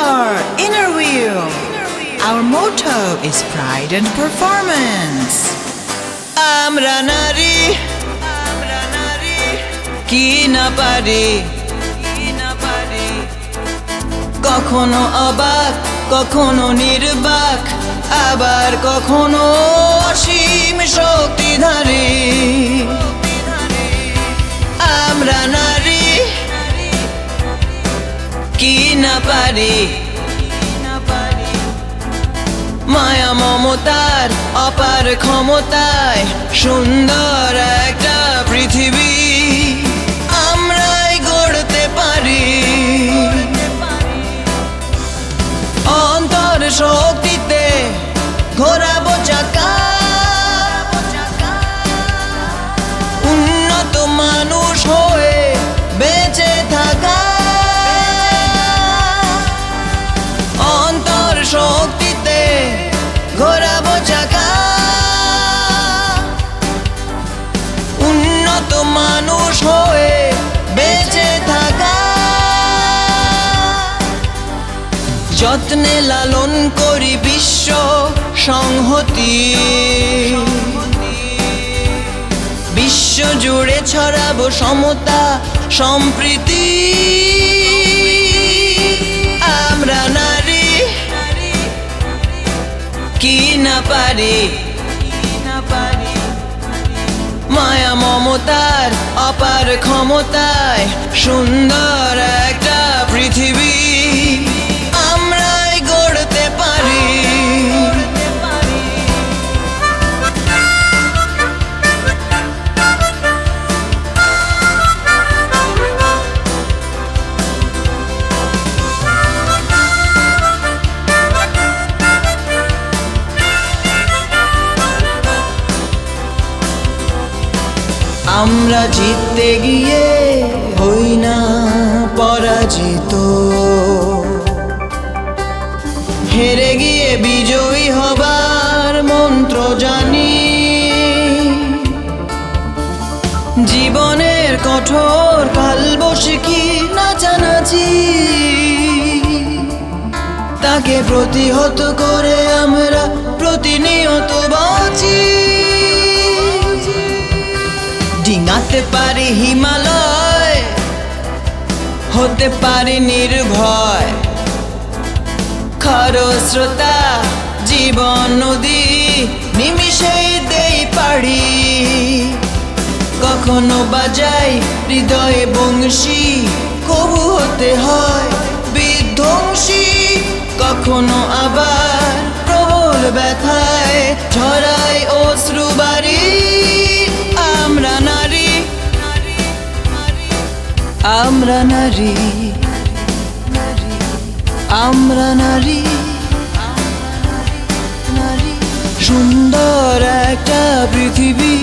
our inner view. Our motto is pride and performance. আমরা নারী কি না পারি, কখনো অবাক, কখনো নির্বাক, আবার কখনো অসীম শক্তিধারী। আমরা নারী কি না পারি, মায়া মমতার অপার ক্ষমতায় সুন্দর একটা পৃথিবী আমরাই গড়তে পারি। অন্তর শক্তিতে ঘোরাবো চাকা, উন্নত মানুষ হয়ে বেঁচে থাকা। অন্তর শক্তিতে ঘোরাবো চাকা, উন্নত মানুষ হয়ে বেঁচে থাকা। যত্নে লালন করি বিশ্ব সংহতি, বিশ্ব জুড়ে ছড়াবো সমতা সম্প্রীতি। আমরা নারী কি না পারি, মায়া মমতার অপার ক্ষমতায় সুন্দর একটা পৃথিবী আমরাই গড়তে পারি। আমরা জিততে গিয়ে হই না পরাজিত, হেরে গিয়ে বিজয়ী হবার মন্ত্র জানি। জীবনের কঠোর কালবৈশাখী নাচানাচি, তাকে প্রতিহত করে আমরা প্রতিনিয়ত বাঁচি। ডিঙাতে পারি হিমালয়, হতে পারি নির্ভয়, খরস্রোতা জীবন নদী নিমিষেই দেই পারি। কখনো বাজাই হৃদয়ে বংশী, কবু হতে হয় বিধ্বংসী। কখনো আবার প্রবল ব্যথায় ঝরাই অশ্রুবারি। আমরা নারী, আমরা নারী, আমরা নারী, সুন্দর একটা পৃথিবী